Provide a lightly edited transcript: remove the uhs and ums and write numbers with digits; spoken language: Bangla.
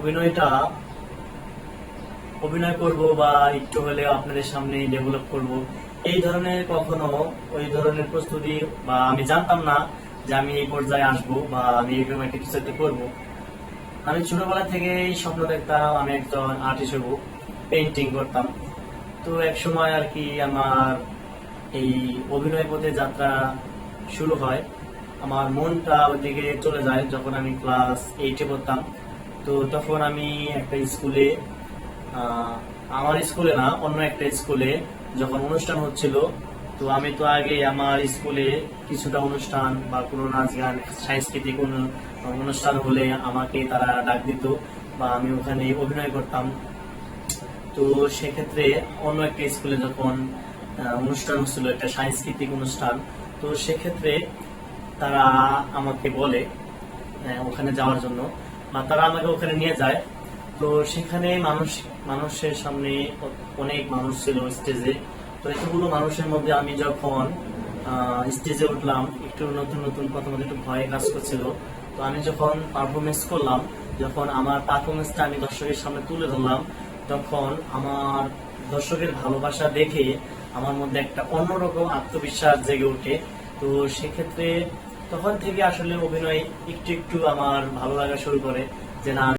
অভিনয়টা অভিনয় করব বা একটু হলেও আপনাদের সামনে ডেভেলপ করব, এই ধরনের কখনো ওই ধরনের প্রস্তুতি বা আমি জানতাম না যে আমি এই পর্যায়ে আসবো বা আমি এরকম একটা কিছু একটা করবো। আমি ছোটবেলা থেকেই স্বপ্ন দেখতাম আমি একজন আর্টিস্ট হব, পেইন্টিং করতাম। তো এক সময় আর কি আমার এই অভিনয় পথে যাত্রা শুরু হয়। আমার মনটা ওইদিকে চলে যায় যখন আমি ক্লাস 8-এ পড়তাম। তো তখন আমি একটা স্কুলে, আমার স্কুলে না অন্য একটা স্কুলে যখন অনুষ্ঠান হচ্ছিল, তো আমি তো আগে আমার স্কুলে কিছুটা অনুষ্ঠান বা কোনো নাচ গান সাংস্কৃতিক কোনো অনুষ্ঠান হলে আমাকে তারা ডাক দিত বা আমি ওখানে অভিনয় করতাম। তো সেক্ষেত্রে অন্য একটা স্কুলে যখন অনুষ্ঠান হচ্ছিল, একটা সাংস্কৃতিক অনুষ্ঠান, তো সেক্ষেত্রে তারা আমাকে বলে ওখানে যাওয়ার জন্য বা তারা আমাকে ওখানে নিয়ে যায়। তো সেখানে মানুষের সামনে অনেক মানুষ ছিল স্টেজে। তো এতগুলো মানুষের মধ্যে আমি যখন স্টেজে উঠলাম, একটু নতুন নতুন প্রথমত একটু ভয় কাজ করছিল। তো আমি যখন পারফরমেন্স করলাম, যখন আমার পারফরমেন্সটা আমি দর্শকের সামনে তুলে ধরলাম, তখন আমার দর্শকের ভালোবাসা দেখে আমার মধ্যে একটা অন্যরকম আত্মবিশ্বাস জেগে ওঠে। তো সেক্ষেত্রে তখন থেকে আসলে অভিনয় একটু একটু আমার ভালো লাগা শুরু করে, যে না